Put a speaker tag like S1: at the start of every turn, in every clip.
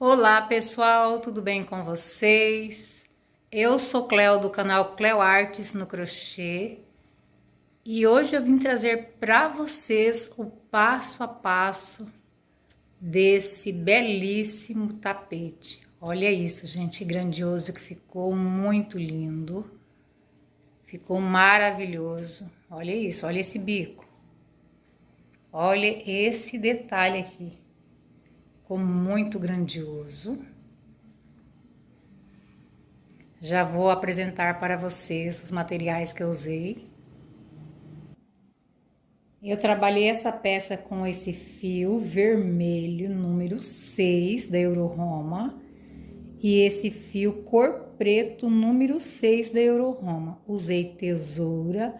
S1: Olá pessoal, tudo bem com vocês? Eu sou Cleo do canal Cleo Artes no Crochê e hoje eu vim trazer para vocês o passo a passo desse belíssimo tapete. Olha isso, gente, grandioso que ficou, muito lindo, ficou maravilhoso. Olha isso, olha esse bico, olha esse detalhe aqui, ficou muito grandioso. Já vou apresentar para vocês os materiais que eu usei. Eu trabalhei essa peça com esse fio vermelho, número 6 da Euroroma, e esse fio cor preto, número 6 da Euroroma. Usei tesoura,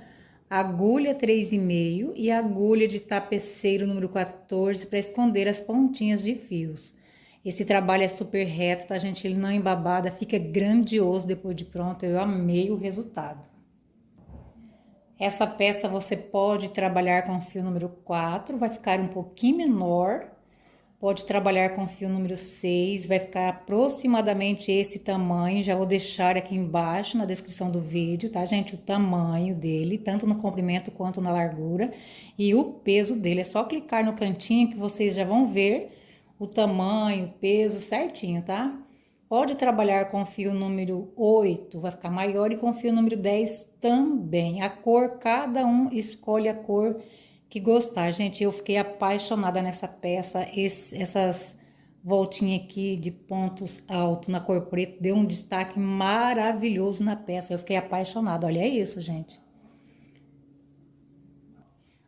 S1: agulha 3,5 e agulha de tapeceiro número 14 para esconder as pontinhas de fios. Esse trabalho é super reto, tá, gente? Ele não é embabada, fica grandioso depois de pronto. Eu amei o resultado. Essa peça você pode trabalhar com fio número 4, vai ficar um pouquinho menor. Pode trabalhar com fio número 6, vai ficar aproximadamente esse tamanho. Já vou deixar aqui embaixo na descrição do vídeo, tá, gente? O tamanho dele, tanto no comprimento quanto na largura. E o peso dele, é só clicar no cantinho que vocês já vão ver o tamanho, o peso certinho, tá? Pode trabalhar com fio número 8, vai ficar maior, e com fio número 10 também. A cor, cada um escolhe a cor que gostar. Gente, eu fiquei apaixonada nessa peça. Essas voltinhas aqui de pontos altos na cor preta deu um destaque maravilhoso na peça. Eu fiquei apaixonada. Olha isso, gente.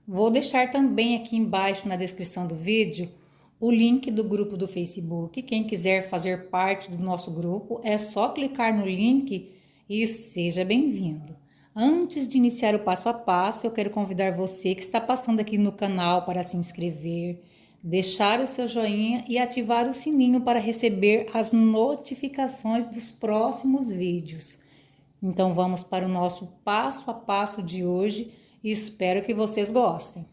S1: Vou deixar também aqui embaixo na descrição do vídeo o link do grupo do Facebook. Quem quiser fazer parte do nosso grupo, é só clicar no link e seja bem-vindo. Antes de iniciar o passo a passo, eu quero convidar você que está passando aqui no canal para se inscrever, deixar o seu joinha e ativar o sininho para receber as notificações dos próximos vídeos. Então vamos para o nosso passo a passo de hoje e espero que vocês gostem.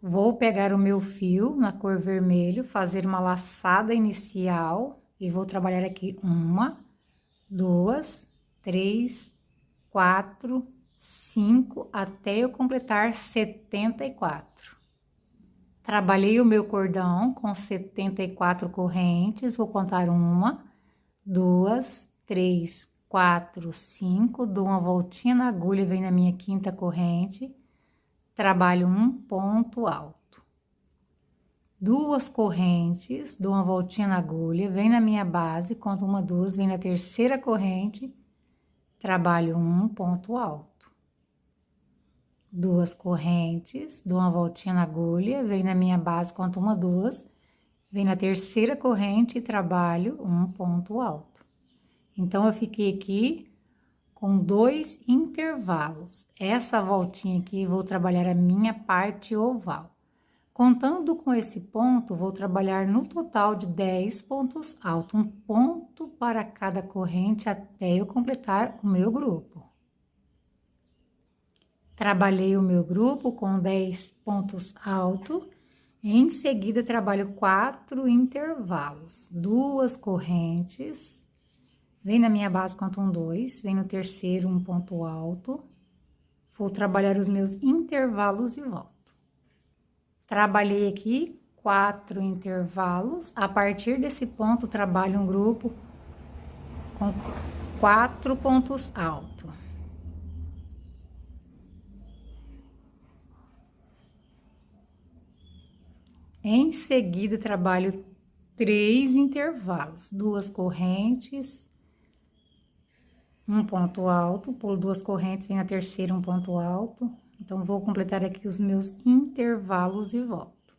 S1: Vou pegar o meu fio na cor vermelho, fazer uma laçada inicial e vou trabalhar aqui 1, 2, 3, 4, 5, até eu completar 74. Trabalhei o meu cordão com 74 correntes, vou contar 1, 2, 3, 4, 5, dou uma voltinha na agulha, vem na minha quinta corrente. Trabalho um ponto alto, 2 correntes, dou uma voltinha na agulha, vem na minha base, conto 1, 2, vem na terceira corrente, trabalho um ponto alto, 2 correntes, dou uma voltinha na agulha, vem na minha base, conto 1, 2, vem na terceira corrente e trabalho um ponto alto. Então, eu fiquei aqui com 2 intervalos. Essa voltinha aqui, vou trabalhar a minha parte oval. Contando com esse ponto, vou trabalhar no total de 10 pontos altos, um ponto para cada corrente até eu completar o meu grupo. Trabalhei o meu grupo com 10 pontos altos. Em seguida, trabalho 4 intervalos, 2 correntes. Vem na minha base, conto 1, 2, vem no terceiro, um ponto alto. Vou trabalhar os meus intervalos e volto. Trabalhei aqui 4 intervalos. A partir desse ponto, trabalho um grupo com 4 pontos altos. Em seguida, trabalho 3 intervalos, 2 correntes, um ponto alto, pulo 2 correntes, vem a terceira, um ponto alto. Então, vou completar aqui os meus intervalos e volto.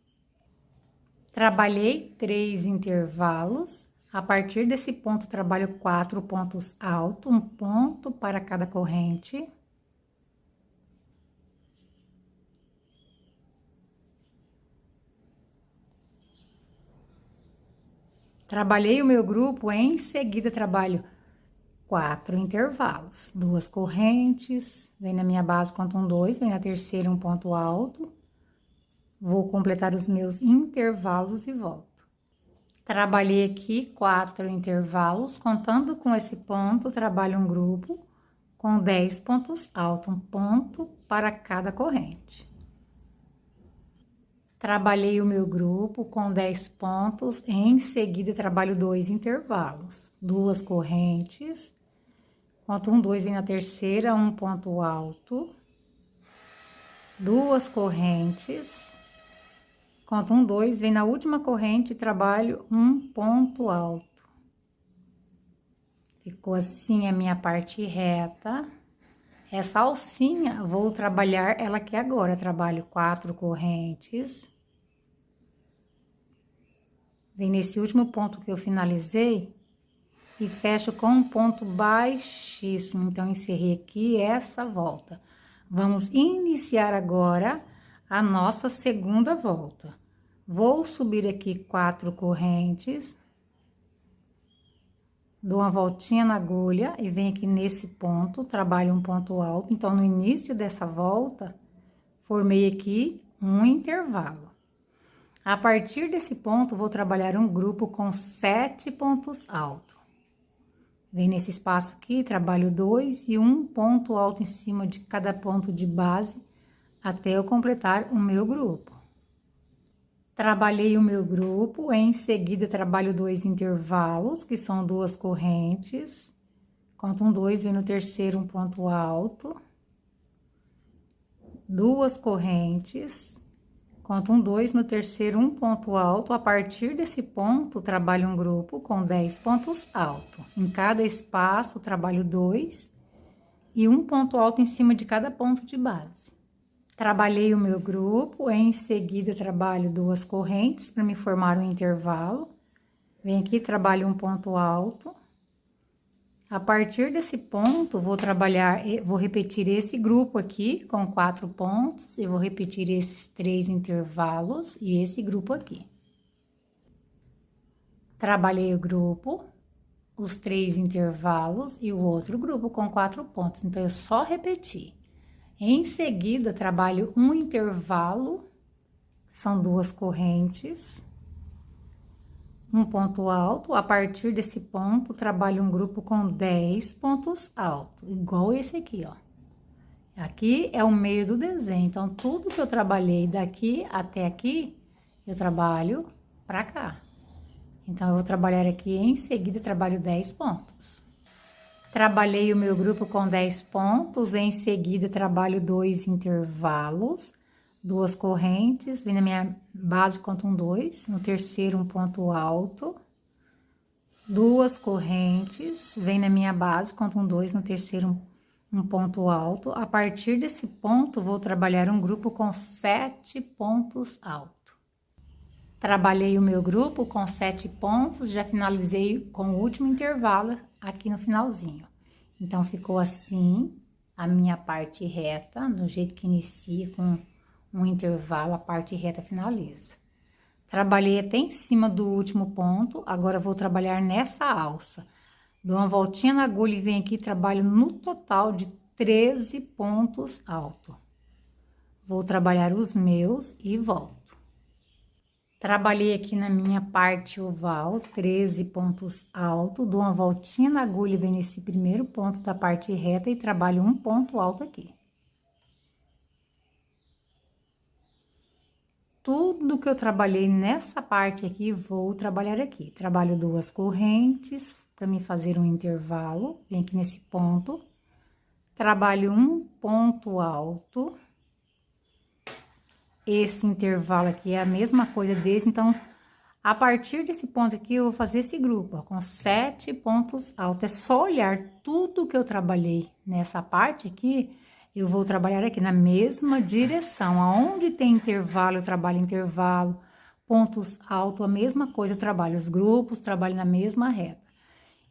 S1: Trabalhei 3 intervalos. A partir desse ponto, trabalho 4 pontos altos, um ponto para cada corrente. Trabalhei o meu grupo, em seguida, trabalho 4 intervalos, 2 correntes, vem na minha base, conto 1, 2, vem na terceira, um ponto alto. Vou completar os meus intervalos e volto. Trabalhei aqui 4 intervalos, contando com esse ponto, trabalho um grupo com 10 pontos altos, um ponto para cada corrente. Trabalhei o meu grupo com 10 pontos, em seguida trabalho 2 intervalos, 2 correntes, conto 1, 2, vem na terceira, um ponto alto, 2 correntes, conto 1, 2, vem na última corrente e trabalho um ponto alto. Ficou assim a minha parte reta. Essa alcinha, vou trabalhar ela aqui agora. Trabalho 4 correntes. Vem nesse último ponto que eu finalizei e fecho com um ponto baixíssimo. Então, encerrei aqui essa volta. Vamos iniciar agora a nossa segunda volta. Vou subir aqui 4 correntes. Dou uma voltinha na agulha e venho aqui nesse ponto, trabalho um ponto alto. Então, no início dessa volta, formei aqui um intervalo. A partir desse ponto, vou trabalhar um grupo com 7 pontos altos. Venho nesse espaço aqui, trabalho 2 e um ponto alto em cima de cada ponto de base, até eu completar o meu grupo. Trabalhei o meu grupo, em seguida trabalho 2 intervalos, que são 2 correntes. Conto 1, 2, vem no terceiro um ponto alto. 2 correntes. Conto 1, 2, no terceiro um ponto alto. A partir desse ponto, trabalho um grupo com 10 pontos altos. Em cada espaço, trabalho 2 e um ponto alto em cima de cada ponto de base. Trabalhei o meu grupo, em seguida trabalho 2 correntes para me formar um intervalo. Venho aqui, trabalho um ponto alto. A partir desse ponto, vou repetir esse grupo aqui com 4 pontos e vou repetir esses 3 intervalos e esse grupo aqui. Trabalhei o grupo, os 3 intervalos e o outro grupo com 4 pontos. Então, eu só repeti. Em seguida, trabalho um intervalo, são 2 correntes, um ponto alto. A partir desse ponto, trabalho um grupo com 10 pontos altos, igual esse aqui, ó. Aqui é o meio do desenho, então, tudo que eu trabalhei daqui até aqui, eu trabalho pra cá. Então, eu vou trabalhar aqui, em seguida, trabalho 10 pontos. Trabalhei o meu grupo com 10 pontos, em seguida trabalho 2 intervalos, 2 correntes, vem na minha base, conto 1, 2, no terceiro um ponto alto, 2 correntes, vem na minha base, conto 1, 2, no terceiro um ponto alto. A partir desse ponto, vou trabalhar um grupo com 7 pontos altos. Trabalhei o meu grupo com 7 pontos, já finalizei com o último intervalo aqui no finalzinho. Então, ficou assim a minha parte reta, do jeito que inicia com um intervalo, a parte reta finaliza. Trabalhei até em cima do último ponto, agora vou trabalhar nessa alça. Dou uma voltinha na agulha e venho aqui, trabalho no total de 13 pontos altos. Vou trabalhar os meus e volto. Trabalhei aqui na minha parte oval, 13 pontos altos, dou uma voltinha na agulha e venho nesse primeiro ponto da parte reta e trabalho um ponto alto aqui. Tudo que eu trabalhei nessa parte aqui, vou trabalhar aqui. Trabalho 2 correntes para me fazer um intervalo, venho aqui nesse ponto, trabalho um ponto alto. Esse intervalo aqui é a mesma coisa desse, então, a partir desse ponto aqui, eu vou fazer esse grupo, ó, com 7 pontos altos. É só olhar tudo que eu trabalhei nessa parte aqui, eu vou trabalhar aqui na mesma direção. Aonde tem intervalo, eu trabalho intervalo, pontos altos, a mesma coisa, eu trabalho os grupos, trabalho na mesma reta.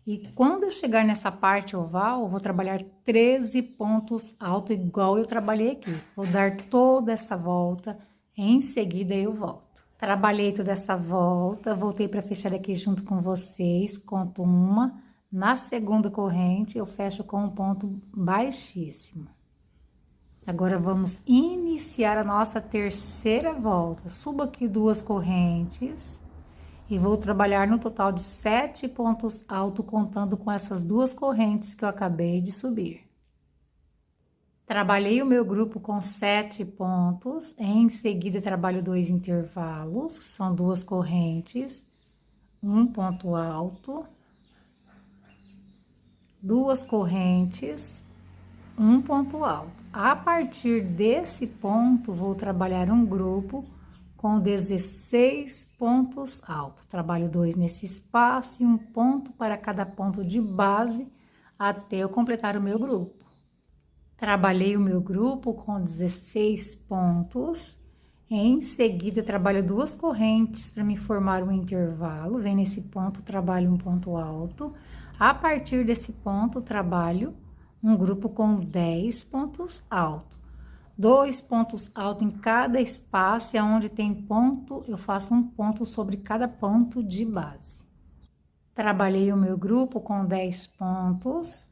S1: E quando eu chegar nessa parte oval, eu vou trabalhar 13 pontos altos, igual eu trabalhei aqui. Vou dar toda essa volta, em seguida eu volto. Trabalhei toda essa volta, voltei para fechar aqui junto com vocês, conto uma. Na segunda corrente, eu fecho com um ponto baixíssimo. Agora, vamos iniciar a nossa terceira volta. Subo aqui 2 correntes. E vou trabalhar no total de 7 pontos altos, contando com essas duas correntes que eu acabei de subir. Trabalhei o meu grupo com 7 pontos, em seguida trabalho 2 intervalos, que são duas correntes, um ponto alto, duas correntes, um ponto alto. A partir desse ponto, vou trabalhar um grupo com 16 pontos altos. Trabalho 2 nesse espaço e um ponto para cada ponto de base até eu completar o meu grupo. Trabalhei o meu grupo com 16 pontos. Em seguida, trabalho duas correntes para me formar um intervalo. Vem nesse ponto, trabalho um ponto alto. A partir desse ponto, trabalho um grupo com 10 pontos altos. 2 pontos altos em cada espaço, e onde tem ponto, eu faço um ponto sobre cada ponto de base. Trabalhei o meu grupo com 10 pontos.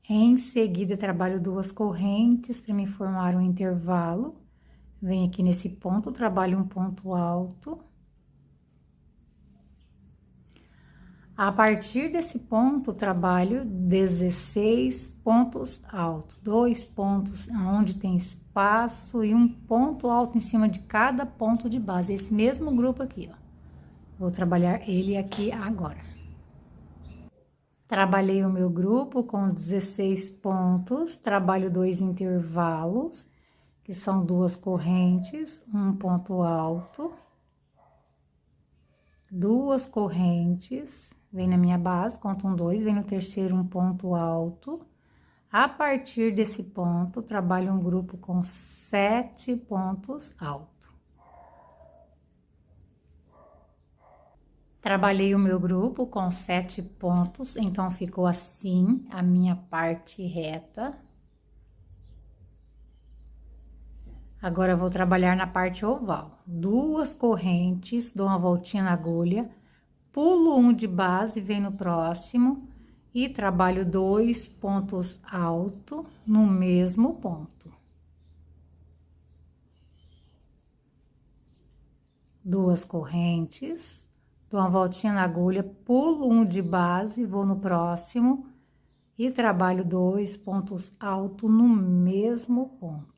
S1: Em seguida, trabalho duas correntes para me formar um intervalo. Venho aqui nesse ponto, trabalho um ponto alto. A partir desse ponto, trabalho 16 pontos altos. 2 pontos onde tem espaço e um ponto alto em cima de cada ponto de base. Esse mesmo grupo aqui, ó. Vou trabalhar ele aqui agora. Trabalhei o meu grupo com 16 pontos. Trabalho 2 intervalos, que são duas correntes, um ponto alto. Duas correntes, vem na minha base, conto um, dois, vem no terceiro um ponto alto. A partir desse ponto, trabalho um grupo com 7 pontos altos. Trabalhei o meu grupo com 7 pontos, então ficou assim a minha parte reta. Agora, eu vou trabalhar na parte oval. Duas correntes, dou uma voltinha na agulha, pulo um de base, venho no próximo e trabalho 2 pontos altos no mesmo ponto. Duas correntes, dou uma voltinha na agulha, pulo um de base, vou no próximo e trabalho 2 pontos altos no mesmo ponto.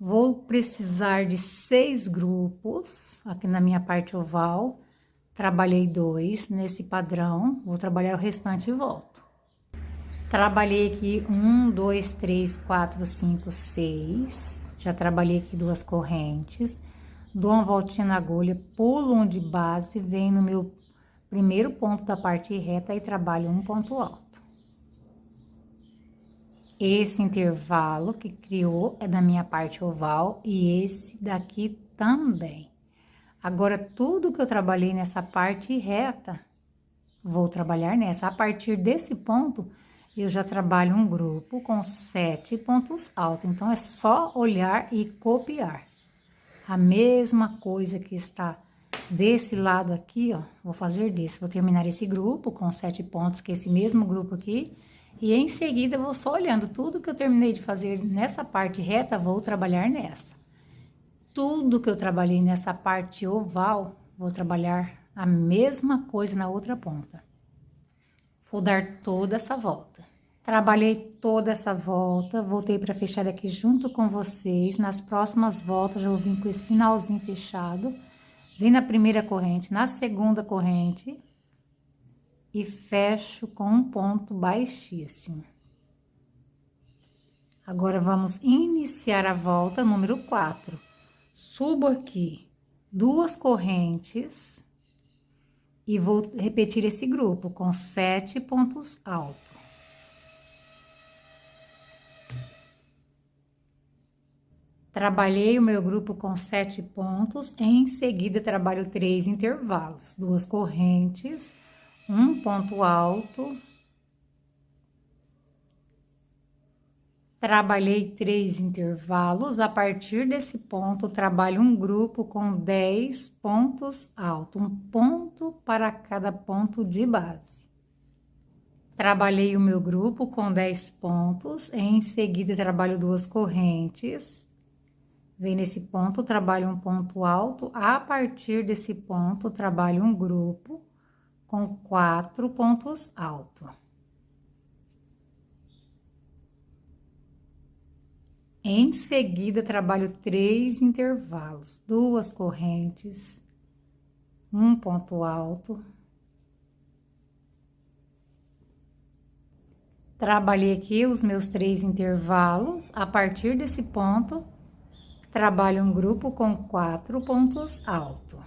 S1: Vou precisar de 6 grupos aqui na minha parte oval. Trabalhei 2 nesse padrão, vou trabalhar o restante e volto. Trabalhei aqui 1, 2, 3, 4, 5, 6. Já trabalhei aqui duas correntes. Dou uma voltinha na agulha, pulo um de base, venho no meu primeiro ponto da parte reta e trabalho um ponto alto. Esse intervalo que criou é da minha parte oval e esse daqui também. Agora, tudo que eu trabalhei nessa parte reta, vou trabalhar nessa. A partir desse ponto, eu já trabalho um grupo com 7 pontos altos. Então, é só olhar e copiar. A mesma coisa que está desse lado aqui, ó, vou fazer desse. Vou terminar esse grupo com 7 pontos, que é esse mesmo grupo aqui. E em seguida, eu vou só olhando tudo que eu terminei de fazer nessa parte reta, vou trabalhar nessa. Tudo que eu trabalhei nessa parte oval, vou trabalhar a mesma coisa na outra ponta. Vou dar toda essa volta. Trabalhei toda essa volta, voltei para fechar aqui junto com vocês. Nas próximas voltas, eu vou vir com esse finalzinho fechado. Vem na primeira corrente, na segunda corrente e fecho com um ponto baixíssimo. Agora, vamos iniciar a volta número 4. Subo aqui duas correntes e vou repetir esse grupo com 7 pontos altos. Trabalhei o meu grupo com 7 pontos, em seguida trabalho 3 intervalos, duas correntes, um ponto alto. Trabalhei 3 intervalos, a partir desse ponto, trabalho um grupo com 10 pontos altos, um ponto para cada ponto de base. Trabalhei o meu grupo com 10 pontos, em seguida trabalho duas correntes, Vem nesse ponto, trabalho um ponto alto. A partir desse ponto, trabalho um grupo com 4 pontos altos. Em seguida, trabalho 3 intervalos, 2 correntes, um ponto alto. Trabalhei aqui os meus 3 intervalos. A partir desse ponto, trabalho um grupo com 4 pontos altos.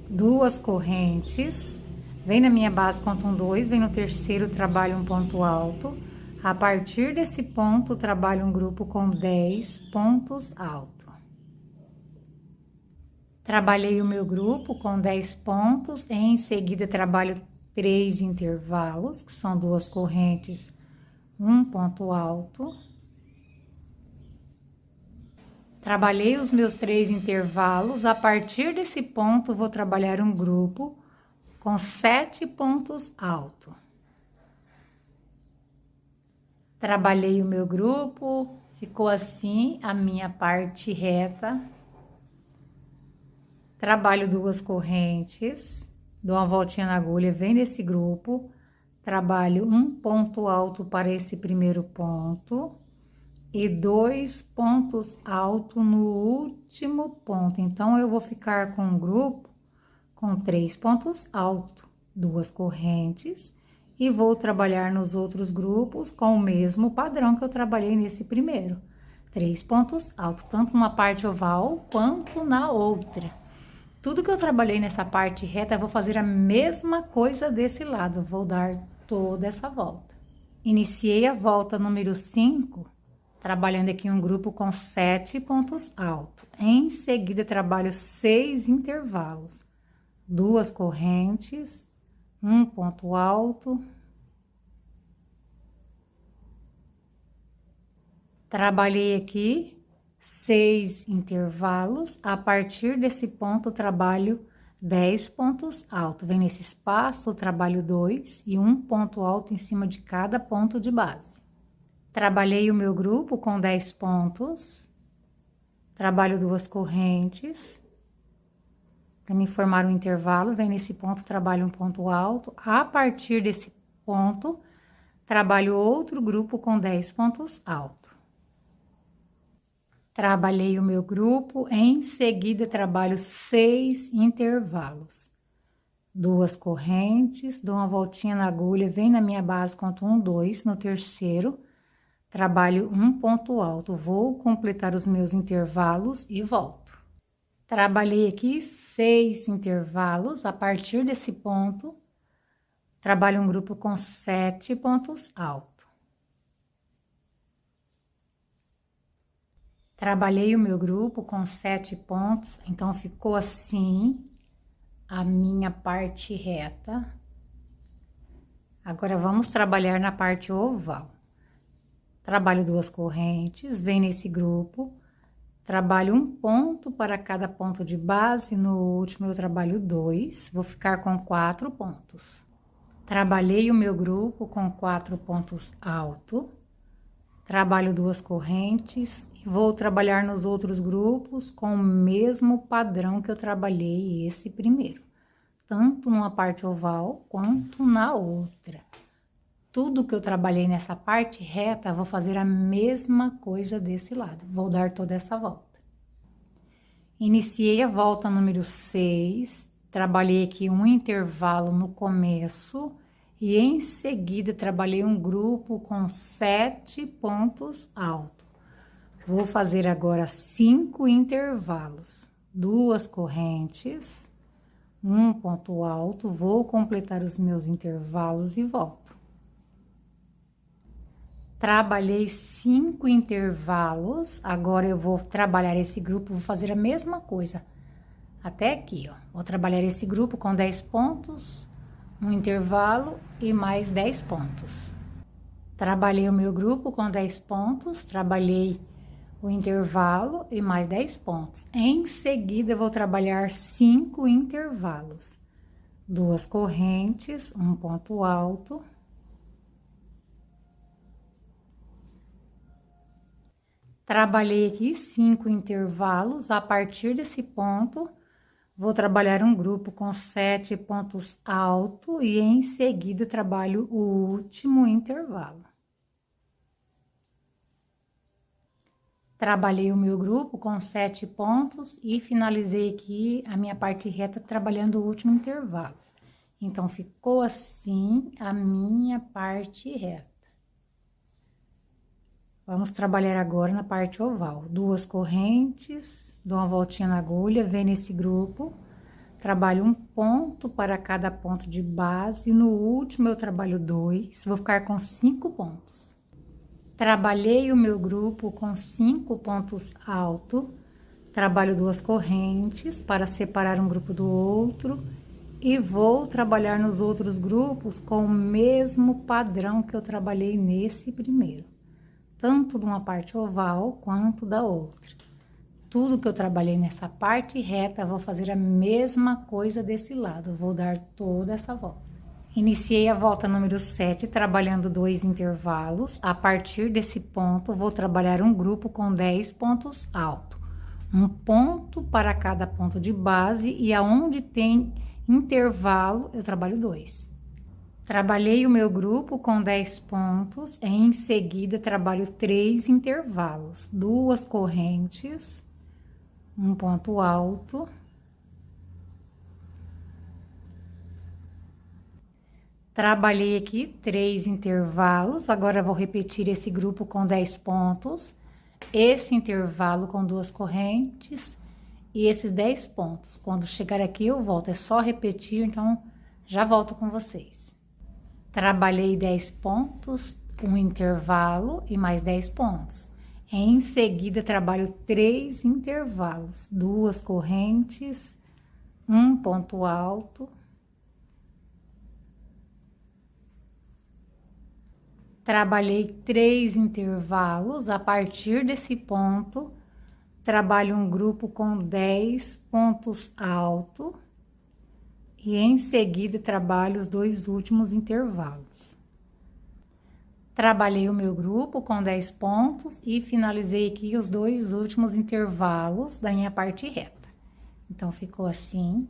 S1: Duas correntes. Vem na minha base, conto um 2, vem no terceiro, trabalho um ponto alto. A partir desse ponto, trabalho um grupo com 10 pontos altos. Trabalhei o meu grupo com 10 pontos, em seguida trabalho 3 intervalos, que são 2 correntes, um ponto alto. Trabalhei os meus 3 intervalos, a partir desse ponto vou trabalhar um grupo com 7 pontos altos. Trabalhei o meu grupo, ficou assim a minha parte reta. Trabalho 2 correntes, dou uma voltinha na agulha, vem nesse grupo, trabalho um ponto alto para esse primeiro ponto e 2 pontos altos no último ponto. Então, eu vou ficar com um grupo com 3 pontos altos, 2 correntes, e vou trabalhar nos outros grupos com o mesmo padrão que eu trabalhei nesse primeiro. 3 pontos altos, tanto numa parte oval quanto na outra. Tudo que eu trabalhei nessa parte reta, eu vou fazer a mesma coisa desse lado. Vou dar toda essa volta. Iniciei a volta número 5, trabalhando aqui um grupo com 7 pontos altos. Em seguida, trabalho 6 intervalos. 2 correntes, um ponto alto. Trabalhei aqui 6 intervalos. A partir desse ponto, trabalho 10 pontos altos. Vem nesse espaço, trabalho 2 e um ponto alto em cima de cada ponto de base. Trabalhei o meu grupo com 10 pontos. Trabalho 2 correntes. Para me formar um intervalo, vem nesse ponto, trabalho um ponto alto. A partir desse ponto, trabalho outro grupo com 10 pontos altos. Trabalhei o meu grupo, em seguida trabalho 6 intervalos. 2 correntes, dou uma voltinha na agulha, vem na minha base, conto 1, 2, no terceiro, trabalho um ponto alto. Vou completar os meus intervalos e volto. Trabalhei aqui 6 intervalos, a partir desse ponto, trabalho um grupo com 7 pontos altos. Trabalhei o meu grupo com 7 pontos, então ficou assim a minha parte reta. Agora, vamos trabalhar na parte oval. Trabalho 2 correntes, vem nesse grupo, trabalho um ponto para cada ponto de base, no último eu trabalho 2, vou ficar com 4 pontos. Trabalhei o meu grupo com 4 pontos altos, trabalho 2 correntes e vou trabalhar nos outros grupos com o mesmo padrão que eu trabalhei esse primeiro, tanto numa parte oval quanto na outra. Tudo que eu trabalhei nessa parte reta, vou fazer a mesma coisa desse lado. Vou dar toda essa volta. Iniciei a volta número 6, trabalhei aqui um intervalo no começo e em seguida trabalhei um grupo com 7 pontos altos. Vou fazer agora 5 intervalos, 2 correntes, um ponto alto, vou completar os meus intervalos e volto. Trabalhei 5 intervalos, agora eu vou trabalhar esse grupo, vou fazer a mesma coisa, até aqui, ó. Vou trabalhar esse grupo com 10 pontos, um intervalo e mais 10 pontos. Trabalhei o meu grupo com 10 pontos, trabalhei o intervalo e mais 10 pontos. Em seguida, eu vou trabalhar 5 intervalos, 2 correntes, um ponto alto. Trabalhei aqui 5 intervalos. A partir desse ponto, vou trabalhar um grupo com 7 pontos altos e em seguida trabalho o último intervalo. Trabalhei o meu grupo com 7 pontos e finalizei aqui a minha parte reta trabalhando o último intervalo. Então, ficou assim a minha parte reta. Vamos trabalhar agora na parte oval. 2 correntes, dou uma voltinha na agulha, venho nesse grupo, trabalho um ponto para cada ponto de base, no último eu trabalho 2, vou ficar com 5 pontos. Trabalhei o meu grupo com 5 pontos altos, trabalho 2 correntes para separar um grupo do outro e vou trabalhar nos outros grupos com o mesmo padrão que eu trabalhei nesse primeiro, tanto de uma parte oval quanto da outra. Tudo que eu trabalhei nessa parte reta, vou fazer a mesma coisa desse lado, vou dar toda essa volta. Iniciei a volta número 7, trabalhando 2 intervalos. A partir desse ponto, vou trabalhar um grupo com 10 pontos altos. Um ponto para cada ponto de base e aonde tem intervalo, eu trabalho 2. Trabalhei o meu grupo com 10 pontos. Em seguida, trabalho 3 intervalos. 2 correntes, um ponto alto. Trabalhei aqui 3 intervalos, agora vou repetir esse grupo com 10 pontos, esse intervalo com 2 correntes e esses 10 pontos. Quando chegar aqui eu volto, é só repetir, então já volto com vocês. Trabalhei 10 pontos, um intervalo e mais 10 pontos. Em seguida, trabalho 3 intervalos, 2 correntes, um ponto alto. Trabalhei 3 intervalos, a partir desse ponto, trabalho um grupo com 10 pontos altos e em seguida trabalho os 2 últimos intervalos. Trabalhei o meu grupo com 10 pontos e finalizei aqui os 2 últimos intervalos da minha parte reta. Então, ficou assim.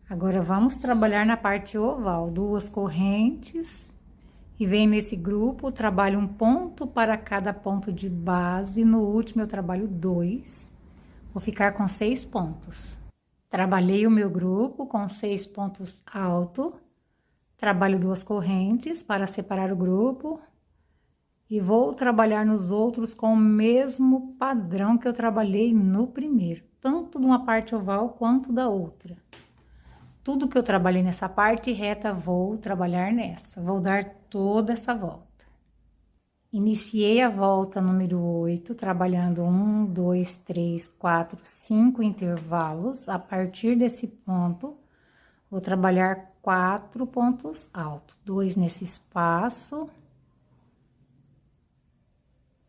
S1: Agora, vamos trabalhar na parte oval, 2 correntes, e venho nesse grupo, trabalho um ponto para cada ponto de base, no último eu trabalho 2, vou ficar com 6 pontos. Trabalhei o meu grupo com 6 pontos altos, trabalho 2 correntes para separar o grupo, e vou trabalhar nos outros com o mesmo padrão que eu trabalhei no primeiro, tanto de uma parte oval quanto da outra. Tudo que eu trabalhei nessa parte reta, vou trabalhar nessa. Vou dar toda essa volta. Iniciei a volta número 8, trabalhando 1, 2, 3, 4, 5 intervalos. A partir desse ponto, vou trabalhar 4 pontos altos. 2 nesse espaço.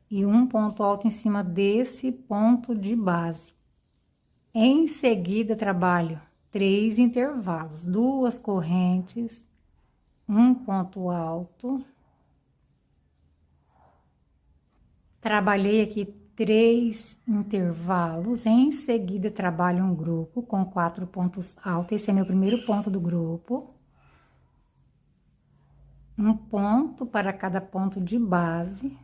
S1: E um ponto alto em cima desse ponto de base. Em seguida, trabalho 3 intervalos, 2 correntes, um ponto alto. Trabalhei aqui 3 intervalos, em seguida trabalho um grupo com 4 pontos altos, esse é meu primeiro ponto do grupo. Um ponto para cada ponto de base.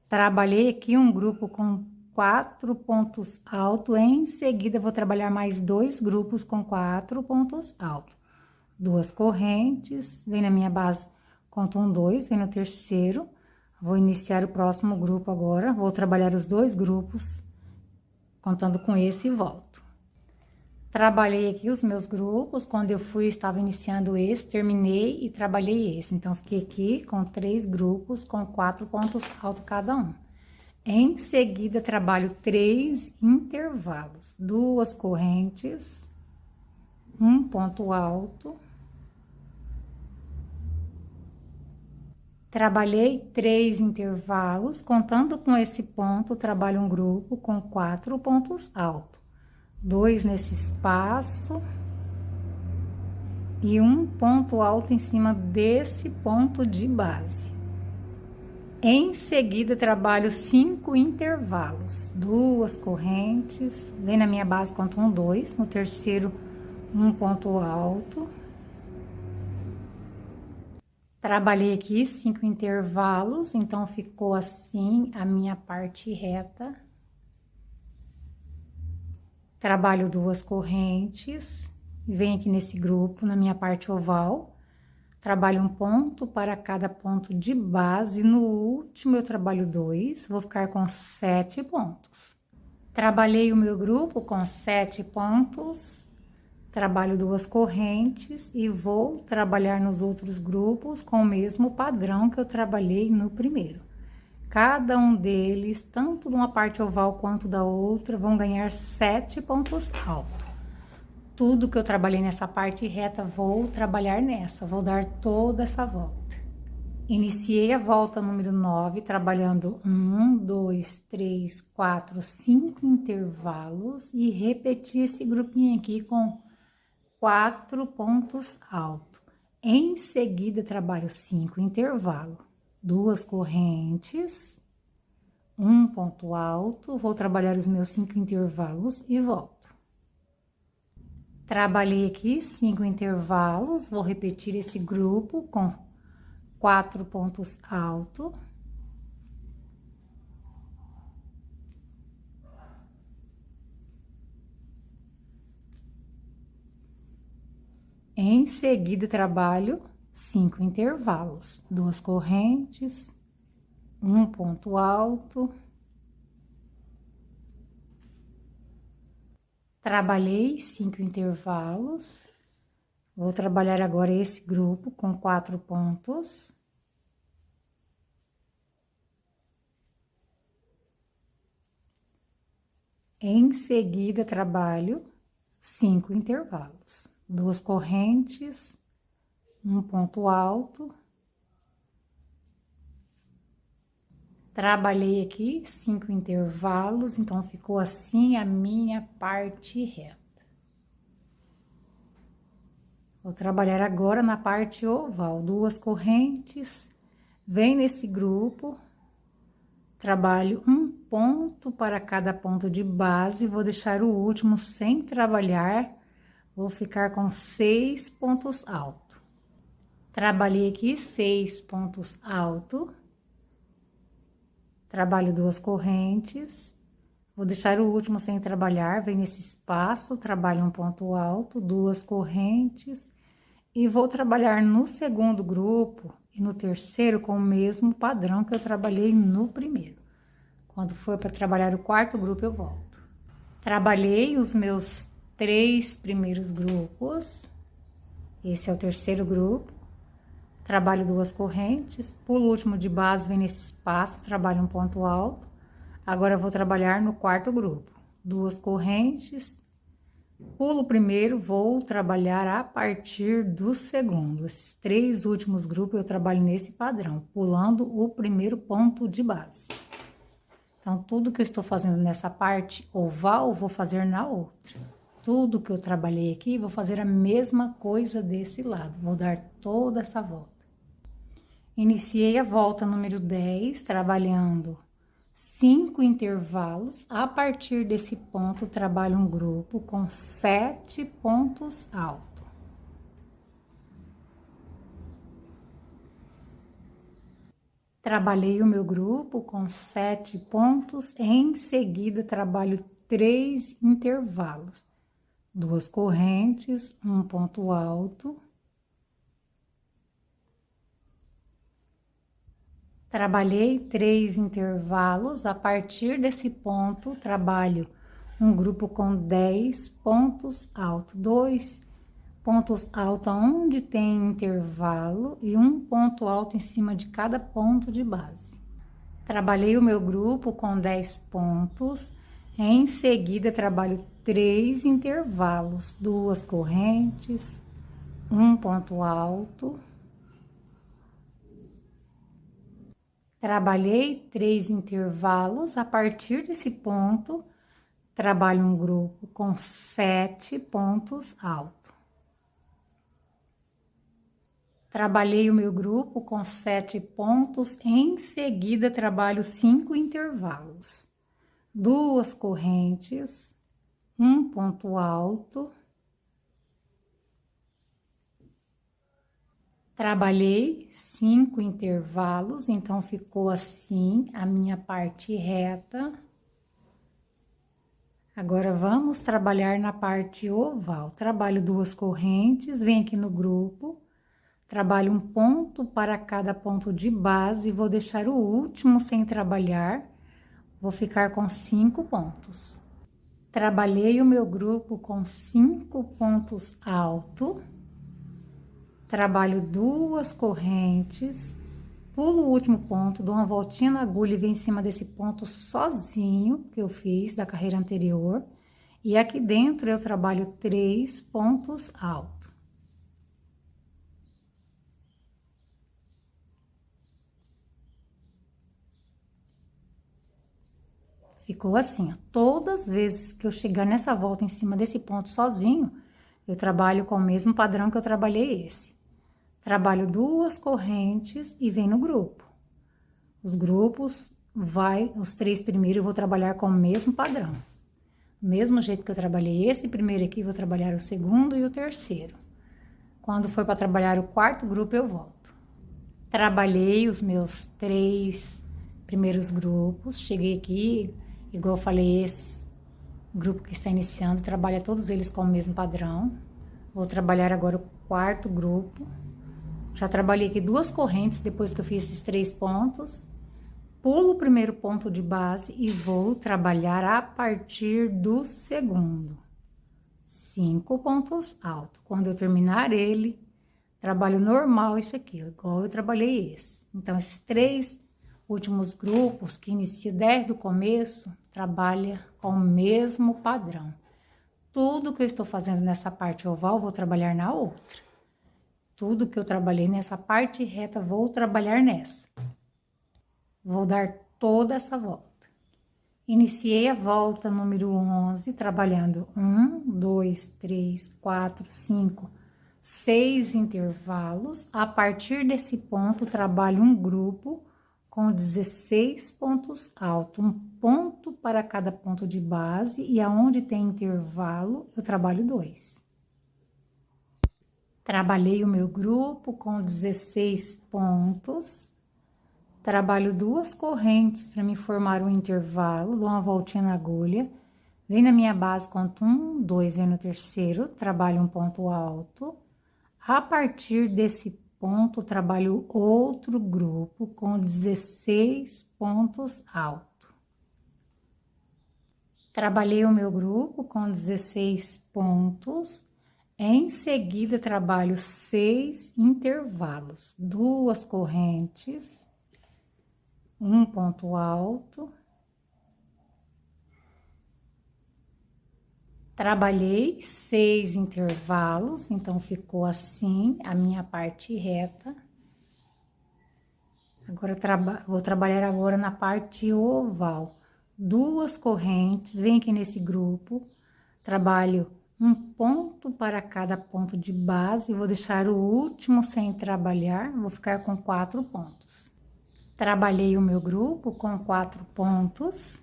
S1: Trabalhei aqui um grupo com 4 pontos altos, em seguida vou trabalhar mais 2 grupos com 4 pontos altos. 2 correntes, vem na minha base, conto 1, 2, vem no terceiro, vou iniciar o próximo grupo agora, vou trabalhar os 2 grupos, contando com esse e volto. Trabalhei aqui os meus grupos, quando eu fui, estava iniciando esse, terminei e trabalhei esse. Então, fiquei aqui com 3 grupos com 4 pontos altos cada um. Em seguida, trabalho 3 intervalos, 2 correntes, um ponto alto. Trabalhei 3 intervalos, contando com esse ponto, trabalho um grupo com 4 pontos altos. 2 nesse espaço. e um ponto alto em cima desse ponto de base. Em seguida, trabalho 5 intervalos, 2 correntes, vem na minha base, conto 1, 2, no terceiro, um ponto alto. Trabalhei aqui 5 intervalos, então ficou assim a minha parte reta. Trabalho 2 correntes, venho aqui nesse grupo, na minha parte oval. Trabalho um ponto para cada ponto de base. No último, eu trabalho 2, vou ficar com 7 pontos. Trabalhei o meu grupo com 7 pontos, trabalho 2 correntes e vou trabalhar nos outros grupos com o mesmo padrão que eu trabalhei no primeiro. Cada um deles, tanto de uma parte oval quanto da outra, vão ganhar 7 pontos altos. Tudo que eu trabalhei nessa parte reta, vou trabalhar nessa, vou dar toda essa volta. Iniciei a volta número 9, trabalhando 1, 2, 3, 4, 5 intervalos e repeti esse grupinho aqui com 4 pontos altos. Em seguida, trabalho 5 intervalos, 2 correntes, um ponto alto, vou trabalhar os meus 5 intervalos e volto. Trabalhei aqui 5 intervalos, vou repetir esse grupo com 4 pontos altos. Em seguida, trabalho 5 intervalos, 2 correntes, um ponto alto. Trabalhei 5 intervalos, vou trabalhar agora esse grupo com 4 pontos. Em seguida, trabalho 5 intervalos, 2 correntes, um ponto alto. Trabalhei aqui 5 intervalos, então ficou assim a minha parte reta. Vou trabalhar agora na parte oval, 2 correntes, vem nesse grupo, trabalho um ponto para cada ponto de base, vou deixar o último sem trabalhar, vou ficar com 6 pontos altos. Trabalhei aqui 6 pontos altos. Trabalho 2 correntes, vou deixar o último sem trabalhar, vem nesse espaço, trabalho um ponto alto, 2 correntes, e vou trabalhar no segundo grupo e no terceiro com o mesmo padrão que eu trabalhei no primeiro. Quando for para trabalhar o quarto grupo, eu volto. Trabalhei os meus 3 primeiros grupos, esse é o terceiro grupo. Trabalho 2 correntes, pulo o último de base, vem nesse espaço, trabalho um ponto alto. Agora, eu vou trabalhar no quarto grupo. 2 correntes, pulo o primeiro, vou trabalhar a partir do segundo. Esses 3 últimos grupos eu trabalho nesse padrão, pulando o primeiro ponto de base. Então, tudo que eu estou fazendo nessa parte oval, vou fazer na outra. Tudo que eu trabalhei aqui, vou fazer a mesma coisa desse lado. Vou dar toda essa volta. Iniciei a volta número 10, trabalhando 5 intervalos. A partir desse ponto, trabalho um grupo com 7 pontos altos. Trabalhei o meu grupo com 7 pontos. Em seguida, trabalho 3 intervalos. 2 correntes, um ponto alto. Trabalhei 3 intervalos, a partir desse ponto, trabalho um grupo com 10 pontos altos, 2 pontos altos onde tem intervalo e um ponto alto em cima de cada ponto de base. Trabalhei o meu grupo com 10 pontos, em seguida trabalho 3 intervalos, 2 correntes, um ponto alto. Trabalhei 3 intervalos, a partir desse ponto, trabalho um grupo com 7 pontos altos. Trabalhei o meu grupo com 7 pontos, em seguida trabalho 5 intervalos. 2 correntes, um ponto alto. Trabalhei 5 intervalos, então ficou assim a minha parte reta. Agora vamos trabalhar na parte oval. Trabalho 2 correntes, venho aqui no grupo, trabalho um ponto para cada ponto de base, vou deixar o último sem trabalhar, vou ficar com 5 pontos. Trabalhei o meu grupo com 5 pontos altos, trabalho 2 correntes, pulo o último ponto, dou uma voltinha na agulha e venho em cima desse ponto sozinho, que eu fiz da carreira anterior. E aqui dentro eu trabalho 3 pontos altos. Ficou assim, ó. Todas as vezes que eu chegar nessa volta em cima desse ponto sozinho, eu trabalho com o mesmo padrão que eu trabalhei esse. Trabalho 2 correntes e venho no grupo. Os grupos, os 3 primeiros eu vou trabalhar com o mesmo padrão. Do mesmo jeito que eu trabalhei esse primeiro aqui, vou trabalhar o segundo e o terceiro. Quando for para trabalhar o 4º grupo, eu volto. Trabalhei os meus 3 primeiros grupos, cheguei aqui, igual eu falei, esse grupo que está iniciando, trabalha todos eles com o mesmo padrão. Vou trabalhar agora o 4º grupo. Já trabalhei aqui 2 correntes depois que eu fiz esses 3 pontos. Pulo o primeiro ponto de base e vou trabalhar a partir do segundo. 5 pontos altos. Quando eu terminar ele, trabalho normal isso aqui, ó, igual eu trabalhei esse. Então, esses 3 últimos grupos que inicia desde o começo, trabalha com o mesmo padrão. Tudo que eu estou fazendo nessa parte oval, vou trabalhar na outra. Tudo que eu trabalhei nessa parte reta, vou trabalhar nessa. Vou dar toda essa volta. Iniciei a volta número 11, trabalhando 1, 2, 3, 4, 5, 6 intervalos. A partir desse ponto, trabalho um grupo com 16 pontos altos. Um ponto para cada ponto de base e aonde tem intervalo, eu trabalho 2. Trabalhei o meu grupo com 16 pontos, trabalho 2 correntes para me formar um intervalo, dou uma voltinha na agulha, venho na minha base, conto 1, 2, venho no terceiro, trabalho um ponto alto. A partir desse ponto, trabalho outro grupo com 16 pontos altos. Trabalhei o meu grupo com 16 pontos. Em seguida, trabalho 6 intervalos, 2 correntes, um ponto alto. Trabalhei 6 intervalos, então ficou assim a minha parte reta. Agora, vou trabalhar agora na parte oval. 2 correntes, venho aqui nesse grupo, trabalho um ponto para cada ponto de base, vou deixar o último sem trabalhar, vou ficar com 4 pontos. Trabalhei o meu grupo com 4 pontos,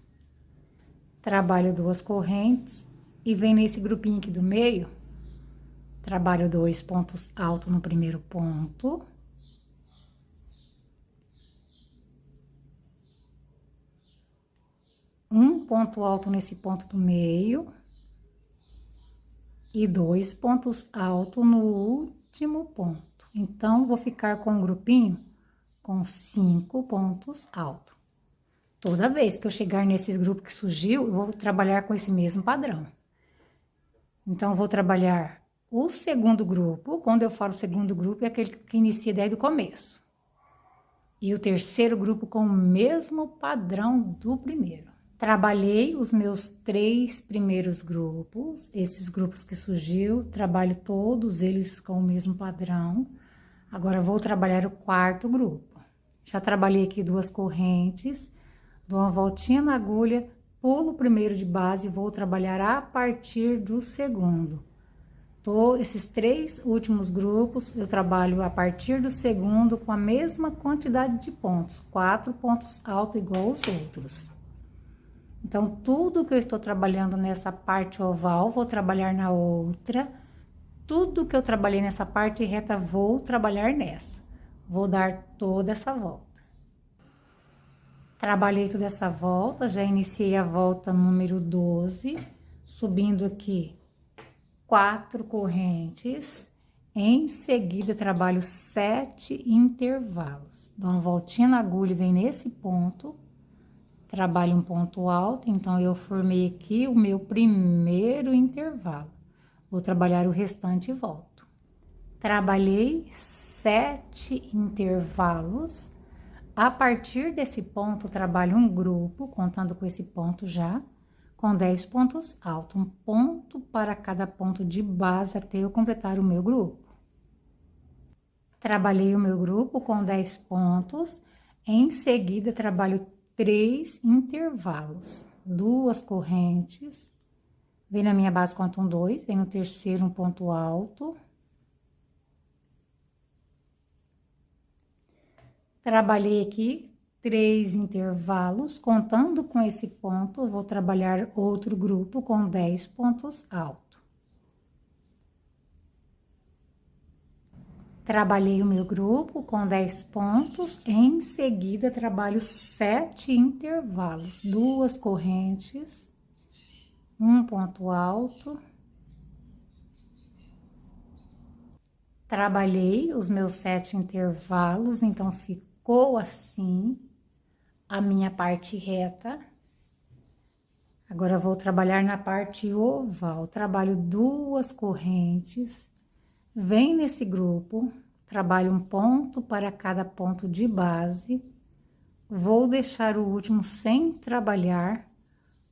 S1: trabalho 2 correntes e venho nesse grupinho aqui do meio, trabalho 2 pontos altos no primeiro ponto. Um ponto alto nesse ponto do meio. E 2 pontos altos no último ponto. Então, vou ficar com um grupinho com 5 pontos altos. Toda vez que eu chegar nesses grupos que surgiu, eu vou trabalhar com esse mesmo padrão. Então, eu vou trabalhar o segundo grupo. Quando eu falo segundo grupo, é aquele que inicia desde o começo. E o terceiro grupo com o mesmo padrão do primeiro. Trabalhei os meus 3 primeiros grupos, esses grupos que surgiu, trabalho todos eles com o mesmo padrão. Agora, vou trabalhar o 4º grupo. Já trabalhei aqui 2 correntes, dou uma voltinha na agulha, pulo o primeiro de base e vou trabalhar a partir do segundo. esses 3 últimos grupos, eu trabalho a partir do segundo com a mesma quantidade de pontos, 4 pontos altos igual aos outros. Então, tudo que eu estou trabalhando nessa parte oval, vou trabalhar na outra. Tudo que eu trabalhei nessa parte reta, vou trabalhar nessa. Vou dar toda essa volta. Trabalhei toda essa volta, já iniciei a volta número 12, subindo aqui 4 correntes. Em seguida, trabalho 7 intervalos. Dou uma voltinha na agulha e vem nesse ponto. Trabalho um ponto alto, então eu formei aqui o meu primeiro intervalo. Vou trabalhar o restante e volto. Trabalhei 7 intervalos. A partir desse ponto, trabalho um grupo, contando com esse ponto já, com 10 pontos altos. Um ponto para cada ponto de base até eu completar o meu grupo. Trabalhei o meu grupo com 10 pontos. Em seguida, trabalho 3 intervalos, 2 correntes, vem na minha base, conto um 2, vem no terceiro um ponto alto, trabalhei aqui 3 intervalos, contando com esse ponto, eu vou trabalhar outro grupo com 10 pontos altos. Trabalhei o meu grupo com 10 pontos, em seguida trabalho 7 intervalos, 2 correntes, um ponto alto. Trabalhei os meus 7 intervalos, então ficou assim a minha parte reta. Agora vou trabalhar na parte oval, trabalho 2 correntes. Vem nesse grupo, trabalho um ponto para cada ponto de base, vou deixar o último sem trabalhar,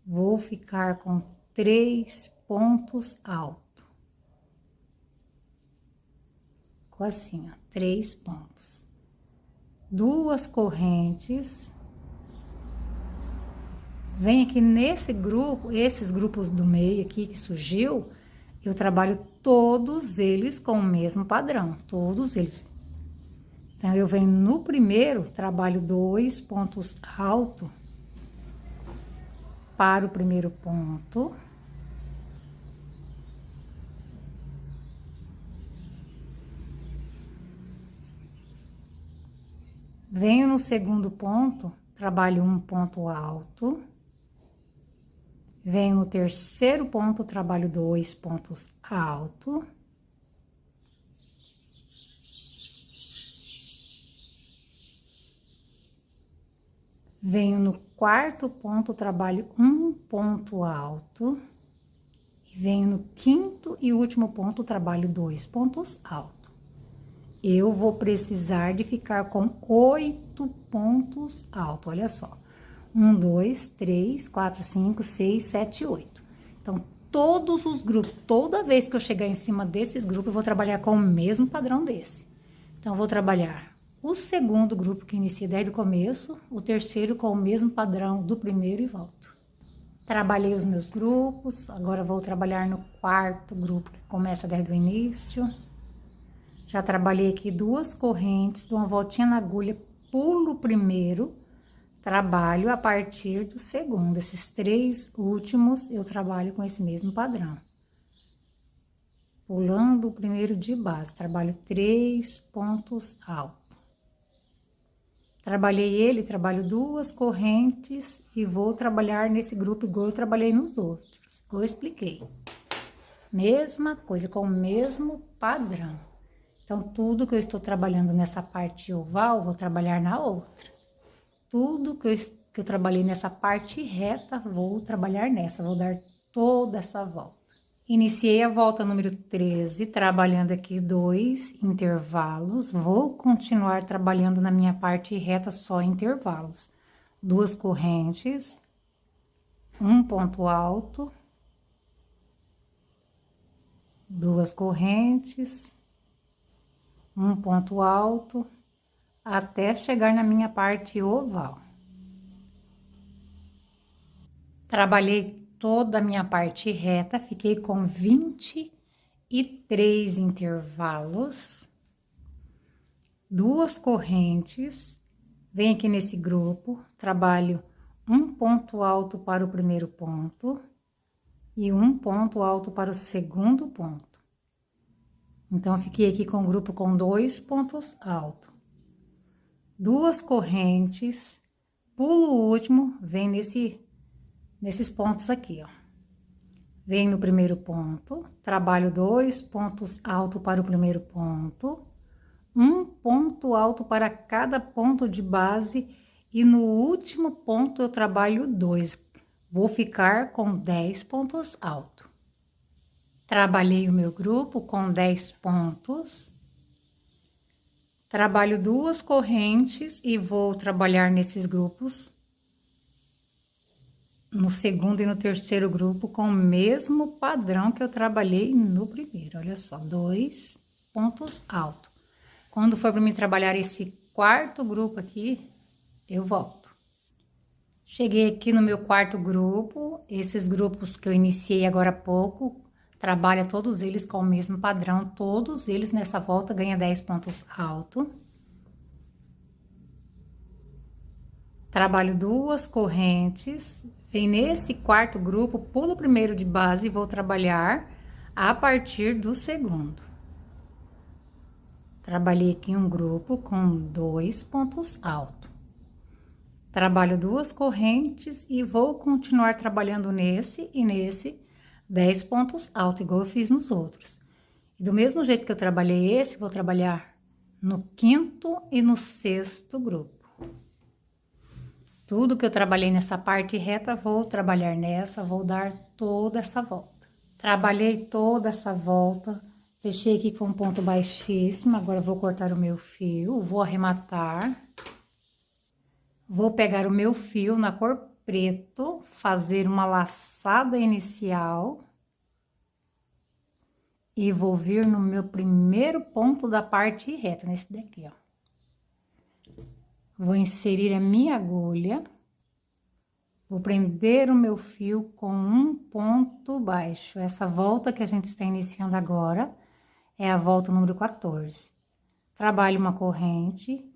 S1: vou ficar com 3 pontos altos. Ficou assim, ó, 3 pontos. 2 correntes. Vem aqui nesse grupo, esses grupos do meio aqui que surgiu, eu trabalho todos eles com o mesmo padrão, todos eles. Então, eu venho no primeiro, trabalho 2 pontos altos para o primeiro ponto. Venho no segundo ponto, trabalho um ponto alto. Venho no terceiro ponto, trabalho 2 pontos altos. Venho no quarto ponto, trabalho um ponto alto. E venho no quinto e último ponto, trabalho 2 pontos altos. Eu vou precisar de ficar com 8 pontos altos, olha só. 1, 2, 3, 4, 5, 6, 7, 8. Então, todos os grupos, toda vez que eu chegar em cima desses grupos, eu vou trabalhar com o mesmo padrão desse. Então, eu vou trabalhar o segundo grupo que inicia desde o começo, o terceiro com o mesmo padrão do primeiro e volto. Trabalhei os meus grupos, agora vou trabalhar no quarto grupo que começa desde o início. Já trabalhei aqui 2 correntes, dou uma voltinha na agulha, pulo o primeiro, trabalho a partir do segundo. Esses 3 últimos eu trabalho com esse mesmo padrão. Pulando o primeiro de base, trabalho 3 pontos altos. Trabalhei ele, trabalho 2 correntes e vou trabalhar nesse grupo igual eu trabalhei nos outros, igual eu expliquei. Mesma coisa, com o mesmo padrão. Então, tudo que eu estou trabalhando nessa parte oval, vou trabalhar na outra. Tudo que eu trabalhei nessa parte reta, vou trabalhar nessa, vou dar toda essa volta. Iniciei a volta número 13, trabalhando aqui 2 intervalos. Vou continuar trabalhando na minha parte reta só intervalos. 2 correntes, um ponto alto, 2 correntes, um ponto alto, até chegar na minha parte oval. Trabalhei toda a minha parte reta, fiquei com 20 e 3 intervalos, 2 correntes, venho aqui nesse grupo, trabalho um ponto alto para o primeiro ponto e um ponto alto para o segundo ponto. Então, fiquei aqui com o grupo com 2 pontos altos. 2 correntes, pulo o último, vem nesses pontos aqui, ó. Venho no primeiro ponto, trabalho 2 pontos altos para o primeiro ponto, um ponto alto para cada ponto de base e no último ponto eu trabalho 2. Vou ficar com 10 pontos altos. Trabalhei o meu grupo com 10 pontos. Trabalho 2 correntes e vou trabalhar nesses grupos, no segundo e no terceiro grupo, com o mesmo padrão que eu trabalhei no primeiro. Olha só, 2 pontos altos. Quando for para mim trabalhar esse quarto grupo aqui, eu volto. Cheguei aqui no meu quarto grupo, esses grupos que eu iniciei agora há pouco, trabalha todos eles com o mesmo padrão, todos eles nessa volta ganha 10 pontos altos. Trabalho 2 correntes, vem nesse quarto grupo, pulo o primeiro de base e vou trabalhar a partir do segundo. Trabalhei aqui um grupo com 2 pontos altos. Trabalho 2 correntes e vou continuar trabalhando nesse e nesse 10 pontos altos, igual eu fiz nos outros. E do mesmo jeito que eu trabalhei esse, vou trabalhar no quinto e no sexto grupo. Tudo que eu trabalhei nessa parte reta, vou trabalhar nessa, vou dar toda essa volta. Trabalhei toda essa volta. Fechei aqui com um ponto baixíssimo, agora vou cortar o meu fio, vou arrematar. Vou pegar o meu fio na cor preto, fazer uma laçada inicial. E vou vir no meu primeiro ponto da parte reta, nesse daqui, ó. Vou inserir a minha agulha. Vou prender o meu fio com um ponto baixo. Essa volta que a gente está iniciando agora é a volta número 14. Trabalho uma corrente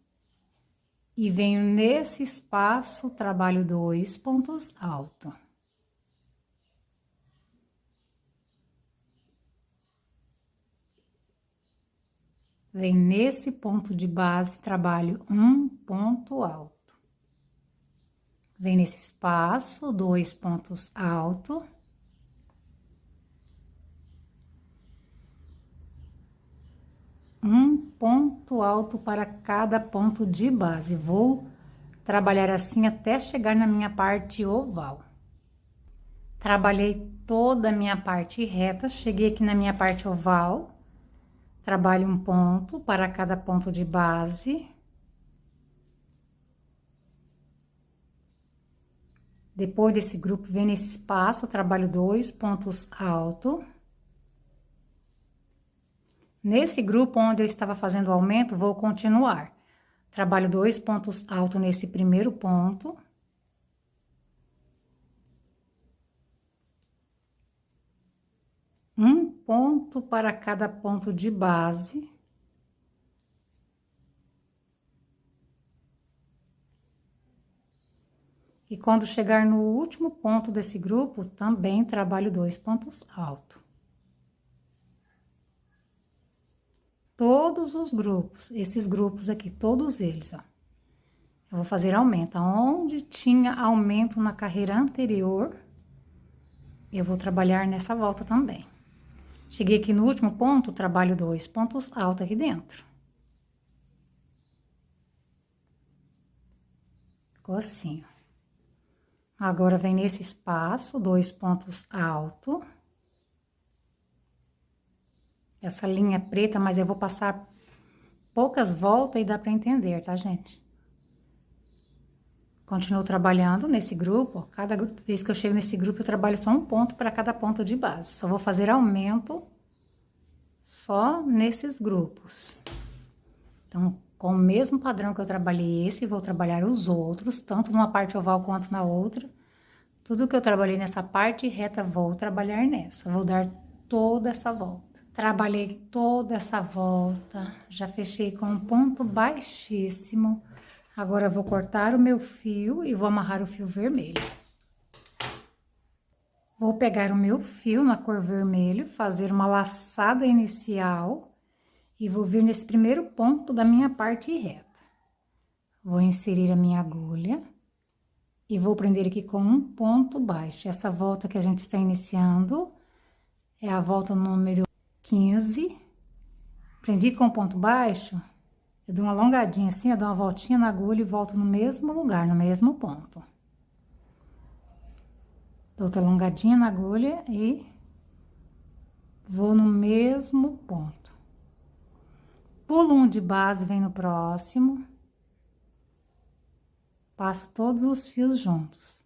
S1: e venho nesse espaço, trabalho 2 pontos altos. Venho nesse ponto de base, trabalho um ponto alto. Venho nesse espaço, 2 pontos altos. Um ponto alto para cada ponto de base. Vou trabalhar assim até chegar na minha parte oval. Trabalhei toda a minha parte reta, cheguei aqui na minha parte oval. Trabalho um ponto para cada ponto de base. Depois desse grupo, vem nesse espaço, trabalho 2 pontos altos. Nesse grupo onde eu estava fazendo o aumento, vou continuar. Trabalho 2 pontos altos nesse primeiro ponto. Um ponto para cada ponto de base. E quando chegar no último ponto desse grupo, também trabalho 2 pontos altos. Todos os grupos, esses grupos aqui, todos eles, ó. Eu vou fazer aumento. Onde tinha aumento na carreira anterior, eu vou trabalhar nessa volta também. Cheguei aqui no último ponto, trabalho 2 pontos altos aqui dentro. Ficou assim, ó. Agora, vem nesse espaço, 2 pontos altos. Essa linha é preta, mas eu vou passar poucas voltas e dá pra entender, tá, gente? Continuo trabalhando nesse grupo. Cada vez que eu chego nesse grupo, eu trabalho só um ponto para cada ponto de base. Só vou fazer aumento só nesses grupos. Então, com o mesmo padrão que eu trabalhei esse, vou trabalhar os outros, tanto numa parte oval quanto na outra. Tudo que eu trabalhei nessa parte reta, vou trabalhar nessa. Vou dar toda essa volta. Trabalhei toda essa volta, já fechei com um ponto baixíssimo. Agora eu vou cortar o meu fio e vou amarrar o fio vermelho. Vou pegar o meu fio na cor vermelho, fazer uma laçada inicial e vou vir nesse primeiro ponto da minha parte reta. Vou inserir a minha agulha e vou prender aqui com um ponto baixo. Essa volta que a gente está iniciando é a volta número 15. Prendi com ponto baixo, eu dou uma alongadinha assim, eu dou uma voltinha na agulha e volto no mesmo lugar, no mesmo ponto. Dou outra alongadinha na agulha e vou no mesmo ponto. Pulo um de base, vem no próximo. Passo todos os fios juntos.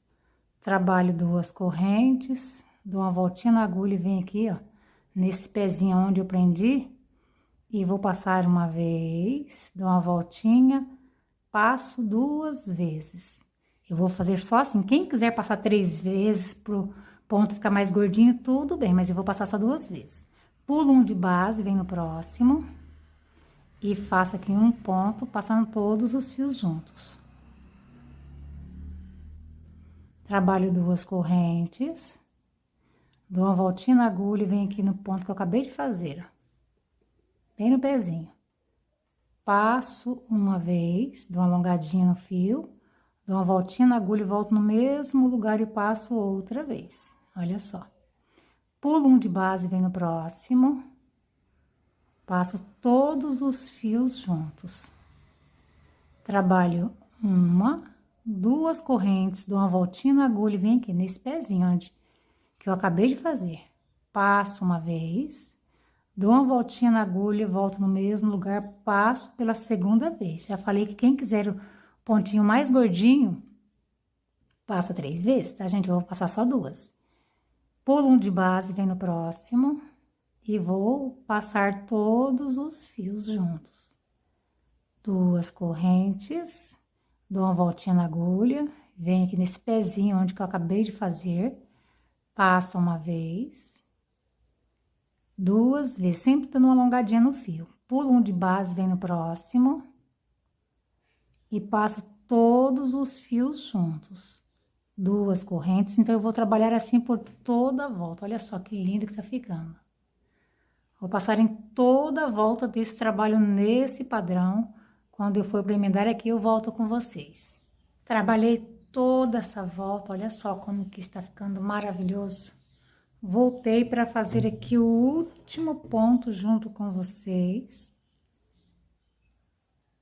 S1: Trabalho 2 correntes, dou uma voltinha na agulha e venho aqui, ó, nesse pezinho onde eu prendi. E vou passar uma vez, dou uma voltinha, passo 2 vezes. Eu vou fazer só assim. Quem quiser passar 3 vezes pro ponto ficar mais gordinho, tudo bem, mas eu vou passar só 2 vezes. Pulo um de base, vem no próximo. E faço aqui um ponto, passando todos os fios juntos. Trabalho 2 correntes. Dou uma voltinha na agulha e venho aqui no ponto que eu acabei de fazer, ó. Bem no pezinho. Passo uma vez, dou uma alongadinha no fio, dou uma voltinha na agulha e volto no mesmo lugar e passo outra vez. Olha só. Pulo um de base, vem no próximo. Passo todos os fios juntos. Trabalho 1, 2 correntes, dou uma voltinha na agulha e venho aqui nesse pezinho onde que eu acabei de fazer. Passo uma vez. Dou uma voltinha na agulha, volto no mesmo lugar, passo pela segunda vez. Já falei que quem quiser o pontinho mais gordinho, passa 3 vezes, tá, gente? Eu vou passar só 2. Pulo um de base, vem no próximo. E vou passar todos os fios juntos. 2 correntes, dou uma voltinha na agulha, venho aqui nesse pezinho onde que eu acabei de fazer. Passo uma vez. 2 vezes, sempre dando uma alongadinha no fio. Pulo um de base, vem no próximo. E passo todos os fios juntos. 2 correntes, então eu vou trabalhar assim por toda a volta. Olha só que lindo que tá ficando. Vou passar em toda a volta desse trabalho nesse padrão. Quando eu for pra emendar aqui, eu volto com vocês. Trabalhei toda essa volta, olha só como que está ficando maravilhoso. Voltei para fazer aqui o último ponto junto com vocês.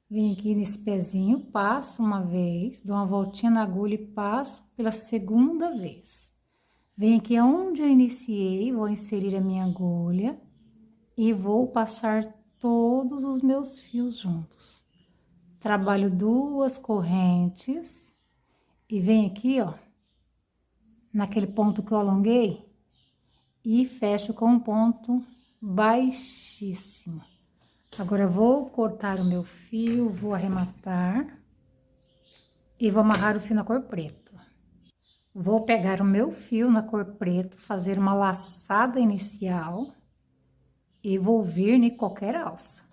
S1: Vim aqui nesse pezinho, passo uma vez, dou uma voltinha na agulha e passo pela segunda vez. Venho aqui onde eu iniciei, vou inserir a minha agulha e vou passar todos os meus fios juntos. Trabalho 2 correntes e venho aqui, ó, naquele ponto que eu alonguei. E fecho com um ponto baixíssimo. Agora, vou cortar o meu fio, vou arrematar. E vou amarrar o fio na cor preto. Vou pegar o meu fio na cor preto, fazer uma laçada inicial. E vou vir em qualquer alça.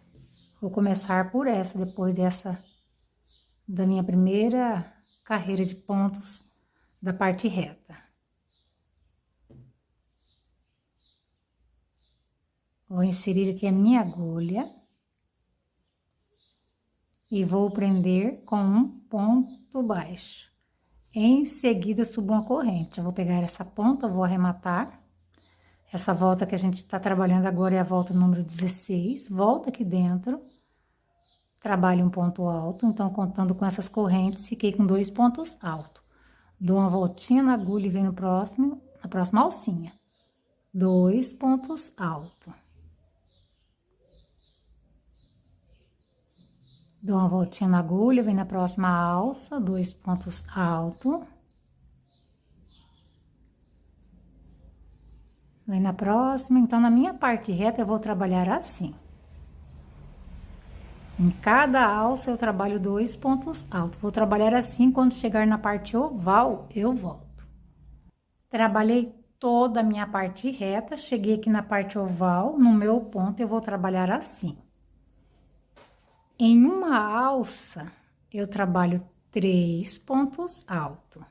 S1: Vou começar por essa, depois dessa, da minha primeira carreira de pontos da parte reta. Vou inserir aqui a minha agulha e vou prender com um ponto baixo. Em seguida, subo uma corrente. Eu vou pegar essa ponta, vou arrematar. Essa volta que a gente tá trabalhando agora é a volta número 16. Volta aqui dentro, trabalho um ponto alto. Então, contando com essas correntes, fiquei com 2 pontos altos. Dou uma voltinha na agulha e venho no próximo, na próxima alcinha. 2 pontos altos. Dou uma voltinha na agulha, vem na próxima alça, 2 pontos altos. Vem na próxima, então na minha parte reta eu vou trabalhar assim. Em cada alça eu trabalho 2 pontos altos. Vou trabalhar assim, quando chegar na parte oval, eu volto. Trabalhei toda a minha parte reta, cheguei aqui na parte oval, no meu ponto eu vou trabalhar assim. Em uma alça, eu trabalho 3 pontos altos.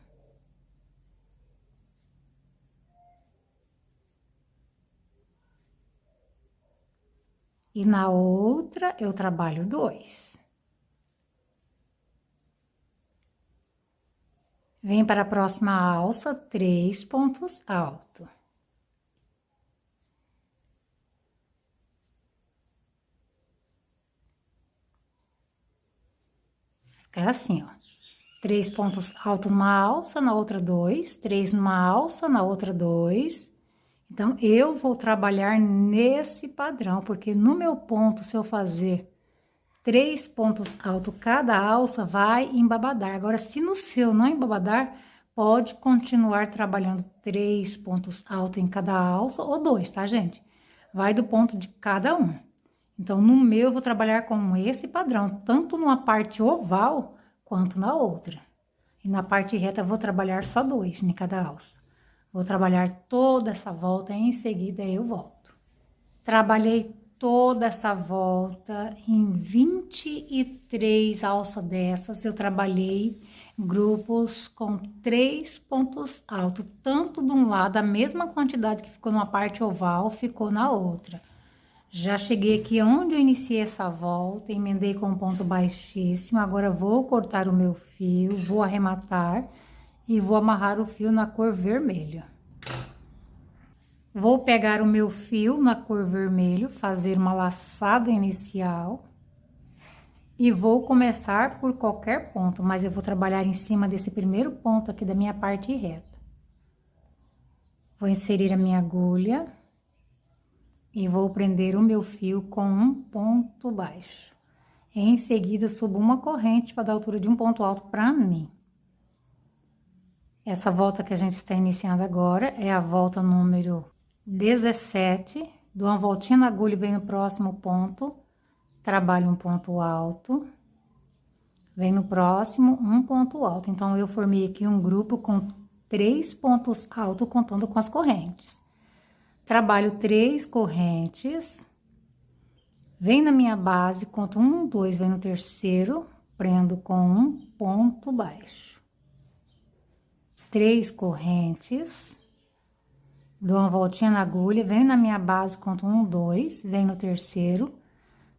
S1: E na outra, eu trabalho 2. Vem para a próxima alça, 3 pontos altos. Fica assim, ó. 3 pontos altos numa alça, na outra 2. 3 numa alça, na outra 2. Então, eu vou trabalhar nesse padrão, porque no meu ponto, se eu fazer 3 pontos altos cada alça, vai embabadar. Agora, se no seu não embabadar, pode continuar trabalhando 3 pontos altos em cada alça, ou 2, tá, gente? Vai do ponto de cada um. Então, no meu, eu vou trabalhar com esse padrão, tanto numa parte oval, quanto na outra. E na parte reta, eu vou trabalhar só 2 em cada alça. Vou trabalhar toda essa volta e em seguida eu volto. Trabalhei toda essa volta em 23 alças dessas. Eu trabalhei grupos com 3 pontos altos, tanto de um lado, a mesma quantidade que ficou numa parte oval, ficou na outra. Já cheguei aqui onde eu iniciei essa volta, emendei com um ponto baixíssimo. Agora vou cortar o meu fio, vou arrematar e vou amarrar o fio na cor vermelha. Vou pegar o meu fio na cor vermelho, fazer uma laçada inicial e vou começar por qualquer ponto, mas eu vou trabalhar em cima desse primeiro ponto aqui da minha parte reta. Vou inserir a minha agulha e vou prender o meu fio com um ponto baixo. Em seguida, subo uma corrente para dar altura de um ponto alto para mim. Essa volta que a gente está iniciando agora é a volta número 17. Dou uma voltinha na agulha e venho no próximo ponto. Trabalho um ponto alto. Vem no próximo, um ponto alto. Então, eu formei aqui um grupo com 3 pontos altos, contando com as correntes. Trabalho 3 correntes. Vem na minha base, conto 1, 2, vem no terceiro, prendo com um ponto baixo. 3 correntes. Dou uma voltinha na agulha, venho na minha base, conto 1, 2, vem no terceiro.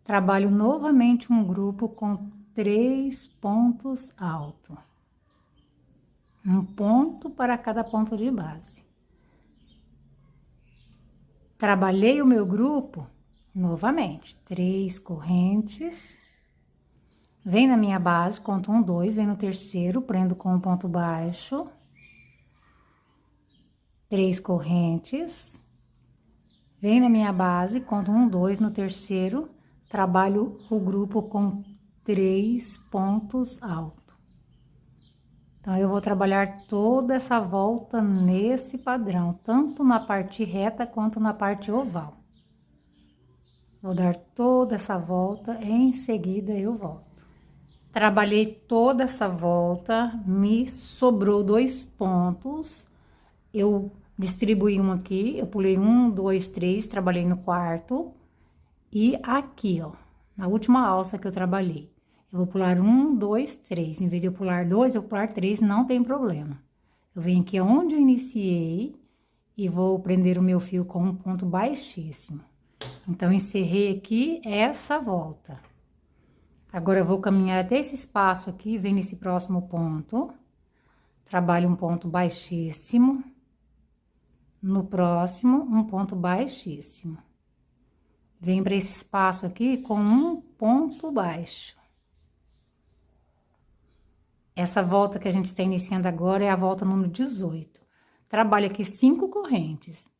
S1: Trabalho novamente um grupo com 3 pontos altos. Um ponto para cada ponto de base. Trabalhei o meu grupo, novamente, 3 correntes. Vem na minha base, conto 1, 2, vem no terceiro, prendo com um ponto baixo. 3 correntes. Vem na minha base, conto 1, 2, no terceiro, trabalho o grupo com 3 pontos altos. Então, eu vou trabalhar toda essa volta nesse padrão, tanto na parte reta quanto na parte oval. Vou dar toda essa volta, em seguida eu volto. Trabalhei toda essa volta, me sobrou 2 pontos. Eu distribuí um aqui, eu pulei 1, 2, 3, trabalhei no quarto. E aqui, ó, na última alça que eu trabalhei. Eu vou pular 1, 2, 3. Em vez de eu pular 2, eu vou pular 3, não tem problema. Eu venho aqui onde eu iniciei e vou prender o meu fio com um ponto baixíssimo. Então, encerrei aqui essa volta. Agora, eu vou caminhar até esse espaço aqui, venho nesse próximo ponto. Trabalho um ponto baixíssimo. No próximo, um ponto baixíssimo. Venho para esse espaço aqui com um ponto baixo. Essa volta que a gente está iniciando agora é a volta número 18. Trabalho aqui 5 correntes.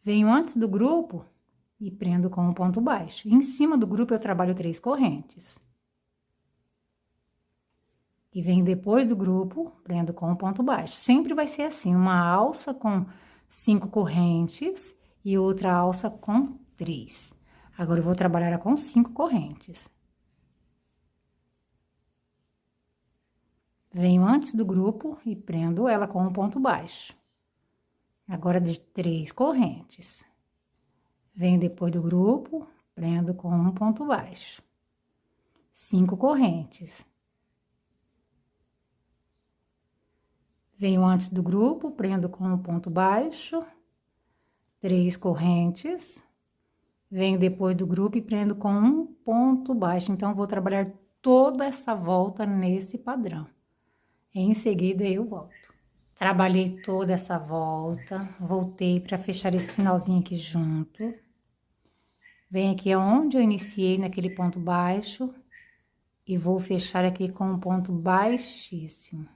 S1: Venho antes do grupo e prendo com um ponto baixo. Em cima do grupo eu trabalho 3 correntes. E venho depois do grupo, prendo com um ponto baixo. Sempre vai ser assim, uma alça com 5 correntes e outra alça com 3. Agora, eu vou trabalhar com 5 correntes. Venho antes do grupo e prendo ela com um ponto baixo. Agora de 3 correntes. Venho depois do grupo, prendo com um ponto baixo. 5 correntes. Venho antes do grupo, prendo com um ponto baixo. 3 correntes. Venho depois do grupo e prendo com um ponto baixo. Então, vou trabalhar toda essa volta nesse padrão. Em seguida, eu volto. Trabalhei toda essa volta, voltei para fechar esse finalzinho aqui junto. Venho aqui onde eu iniciei, naquele ponto baixo, e vou fechar aqui com um ponto baixíssimo.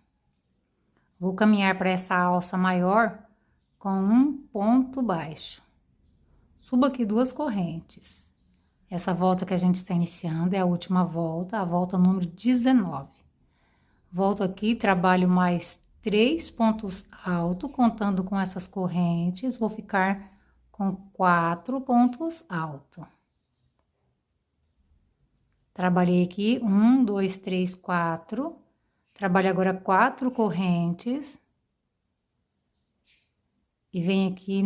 S1: Vou caminhar para essa alça maior com um ponto baixo. Subo aqui 2 correntes. Essa volta que a gente está iniciando é a última volta, a volta número 19. Volto aqui, trabalho mais 3 pontos altos, contando com essas correntes, vou ficar com 4 pontos altos. Trabalhei aqui 1, 2, 3, 4. Trabalho agora 4 correntes. E venho aqui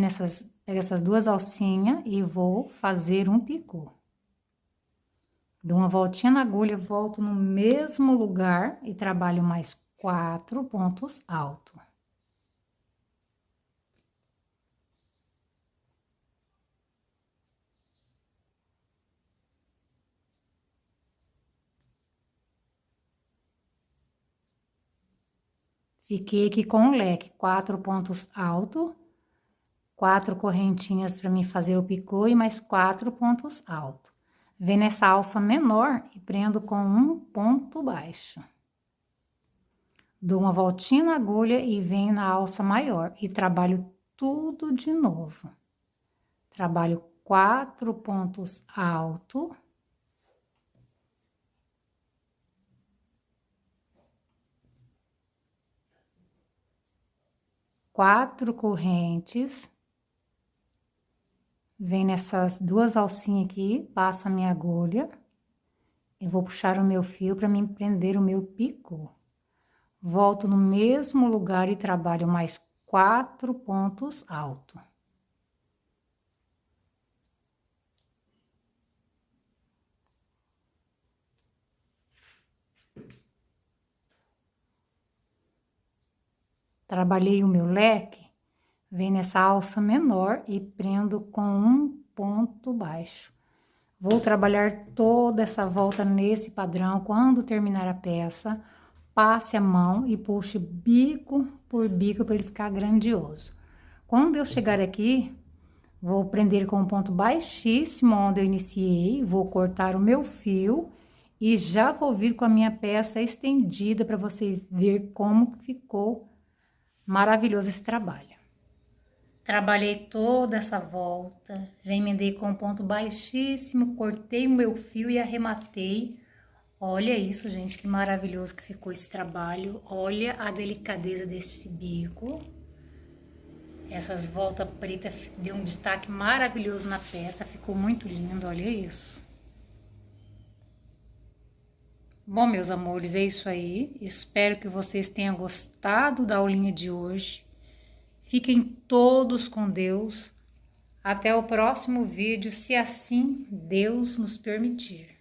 S1: pego essas 2 alcinhas e vou fazer um picô. Dou uma voltinha na agulha, volto no mesmo lugar e trabalho mais 4 pontos altos. Fiquei aqui com o leque, 4 pontos altos, 4 correntinhas para mim fazer o picô e mais 4 pontos altos. Venho nessa alça menor e prendo com um ponto baixo. Dou uma voltinha na agulha e venho na alça maior e trabalho tudo de novo. Trabalho 4 pontos altos. 4 correntes. Venho nessas 2 alcinhas aqui, passo a minha agulha. Eu vou puxar o meu fio para me prender o meu picô. Volto no mesmo lugar e trabalho mais 4 pontos altos. Trabalhei o meu leque, venho nessa alça menor e prendo com um ponto baixo. Vou trabalhar toda essa volta nesse padrão. Quando terminar a peça, passe a mão e puxe bico por bico para ele ficar grandioso. Quando eu chegar aqui, vou prender com um ponto baixíssimo onde eu iniciei, vou cortar o meu fio e já vou vir com a minha peça estendida para vocês verem como ficou maravilhoso esse trabalho. Trabalhei toda essa volta, já emendei com um ponto baixíssimo, cortei o meu fio e arrematei. Olha isso, gente, que maravilhoso que ficou esse trabalho. Olha a delicadeza desse bico. Essas voltas pretas deu um destaque maravilhoso na peça, ficou muito lindo, olha isso. Bom, meus amores, é isso aí. Espero que vocês tenham gostado da aulinha de hoje. Fiquem todos com Deus. Até o próximo vídeo, se assim Deus nos permitir.